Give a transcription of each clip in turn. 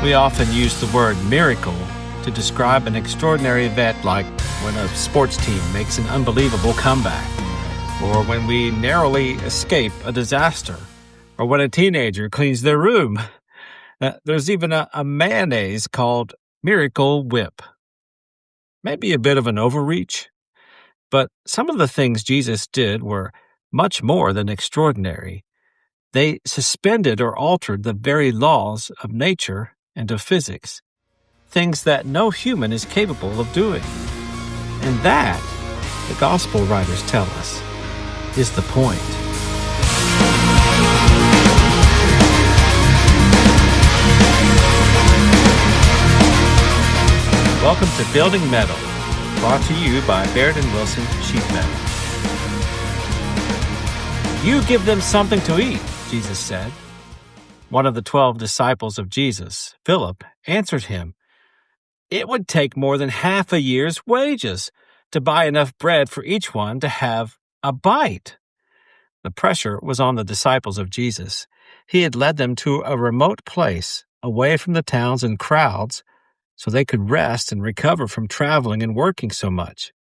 We often use the word miracle to describe an extraordinary event like when a sports team makes an unbelievable comeback, or when we narrowly escape a disaster, or when a teenager cleans their room. There's even a mayonnaise called Miracle Whip. Maybe a bit of an overreach, but some of the things Jesus did were much more than extraordinary. They suspended or altered the very laws of nature and of physics, things that no human is capable of doing. And that, the gospel writers tell us, is the point. Welcome to Building Mettle, brought to you by Baird & Wilson Sheet Metal. You give them something to eat, Jesus said. One of the 12 disciples of Jesus, Philip, answered him, "It would take more than half a year's wages to buy enough bread for each one to have a bite." The pressure was on the disciples of Jesus. He had led them to a remote place, away from the towns and crowds, so they could rest and recover from traveling and working so much.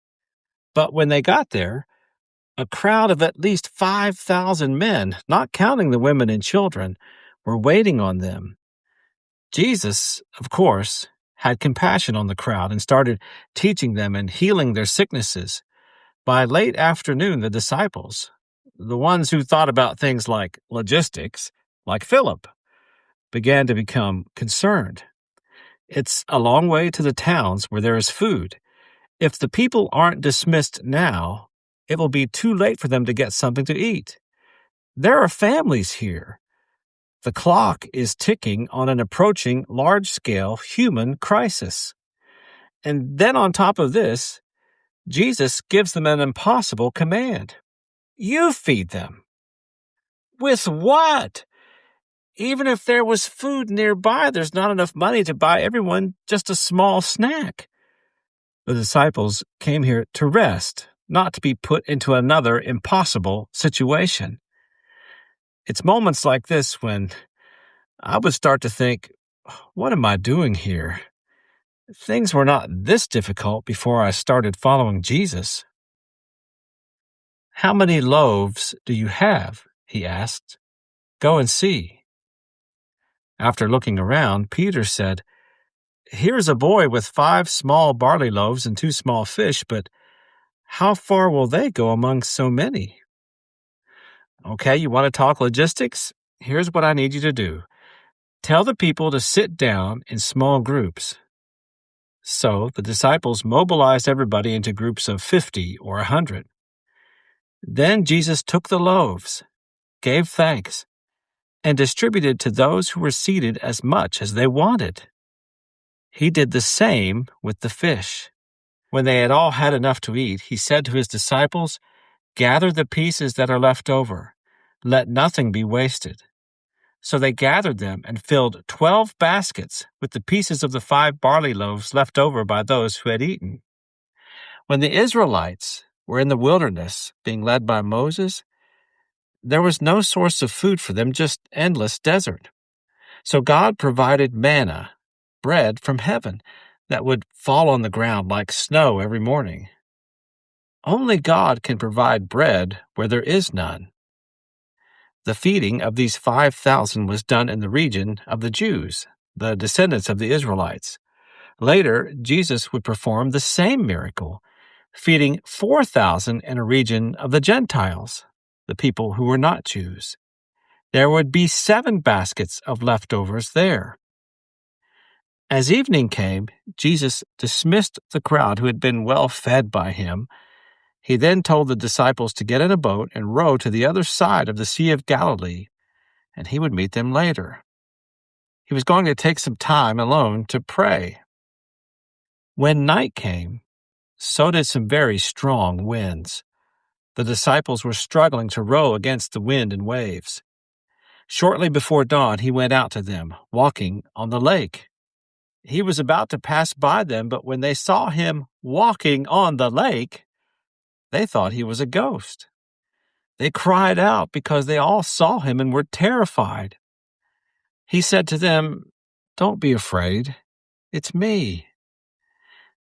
But when they got there, a crowd of at least 5,000 men, not counting the women and children, were waiting on them. Jesus, of course, had compassion on the crowd and started teaching them and healing their sicknesses. By late afternoon, the disciples, the ones who thought about things like logistics, like Philip, began to become concerned. It's a long way to the towns where there is food. If the people aren't dismissed now, it will be too late for them to get something to eat. There are families here. The clock is ticking on an approaching large-scale human crisis. And then on top of this, Jesus gives them an impossible command. You feed them. With what? Even if there was food nearby, there's not enough money to buy everyone just a small snack. The disciples came here to rest, not to be put into another impossible situation. It's moments like this when I would start to think, what am I doing here? Things were not this difficult before I started following Jesus. How many loaves do you have? He asked. Go and see. After looking around, Peter said, Here's a boy with 5 small barley loaves and 2 small fish, but how far will they go among so many? Okay, you want to talk logistics? Here's what I need you to do. Tell the people to sit down in small groups. So the disciples mobilized everybody into groups of 50 or 100. Then Jesus took the loaves, gave thanks, and distributed to those who were seated as much as they wanted. He did the same with the fish. When they had all had enough to eat, he said to his disciples, Gather the pieces that are left over. Let nothing be wasted. So they gathered them and filled 12 baskets with the pieces of the 5 barley loaves left over by those who had eaten. When the Israelites were in the wilderness, being led by Moses, there was no source of food for them, just endless desert. So God provided manna, bread from heaven, that would fall on the ground like snow every morning. Only God can provide bread where there is none. The feeding of these 5,000 was done in the region of the Jews, the descendants of the Israelites. Later, Jesus would perform the same miracle, feeding 4,000 in a region of the Gentiles, the people who were not Jews. There would be 7 baskets of leftovers there. As evening came, Jesus dismissed the crowd who had been well fed by him. He then told the disciples to get in a boat and row to the other side of the Sea of Galilee, and he would meet them later. He was going to take some time alone to pray. When night came, so did some very strong winds. The disciples were struggling to row against the wind and waves. Shortly before dawn, he went out to them, walking on the lake. He was about to pass by them, but when they saw him walking on the lake, they thought he was a ghost. They cried out because they all saw him and were terrified. He said to them, Don't be afraid. It's me."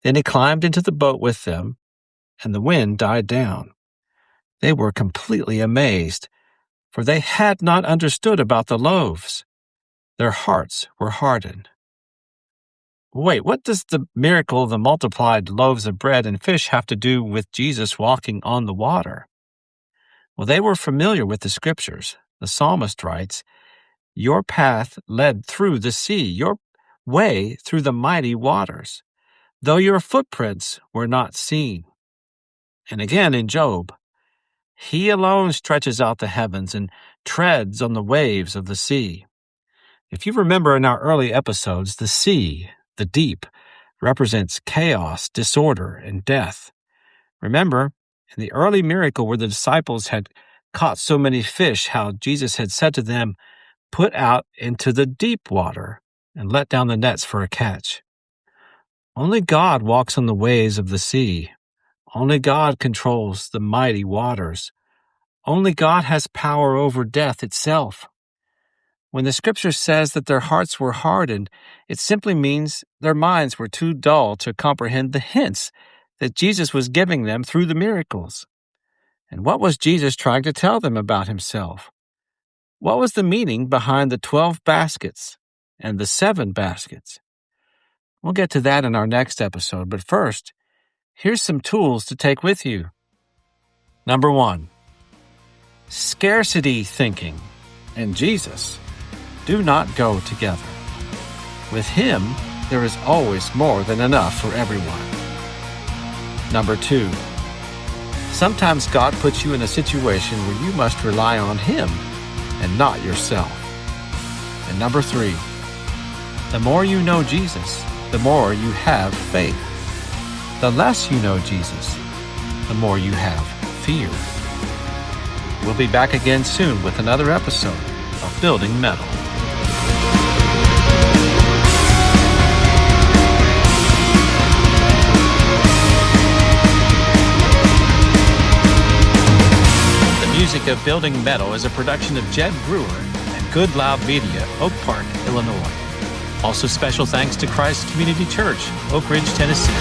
Then he climbed into the boat with them, and the wind died down. They were completely amazed, for they had not understood about the loaves. Their hearts were hardened. Wait, what does the miracle of the multiplied loaves of bread and fish have to do with Jesus walking on the water? Well, they were familiar with the scriptures. The psalmist writes, "Your path led through the sea, your way through the mighty waters, though your footprints were not seen." And again in Job, "He alone stretches out the heavens and treads on the waves of the sea." If you remember in our early episodes, the sea, the deep, represents chaos, disorder, and death. Remember, in the early miracle where the disciples had caught so many fish, how Jesus had said to them, "Put out into the deep water and let down the nets for a catch." Only God walks on the waves of the sea. Only God controls the mighty waters. Only God has power over death itself. When the scripture says that their hearts were hardened, it simply means their minds were too dull to comprehend the hints that Jesus was giving them through the miracles. And what was Jesus trying to tell them about himself? What was the meaning behind the 12 baskets and the 7 baskets? We'll get to that in our next episode, but first, here's some tools to take with you. Number 1, scarcity thinking and Jesus do not go together. With him, there is always more than enough for everyone. Number 2, sometimes God puts you in a situation where you must rely on him and not yourself. And number 3, the more you know Jesus, the more you have faith. The less you know Jesus, the more you have fear. We'll be back again soon with another episode of Building Mettle. The music of Building Mettle is a production of Jed Brewer and Good Loud Media, Oak Park, Illinois. Also special thanks to Christ Community Church, Oak Ridge, Tennessee.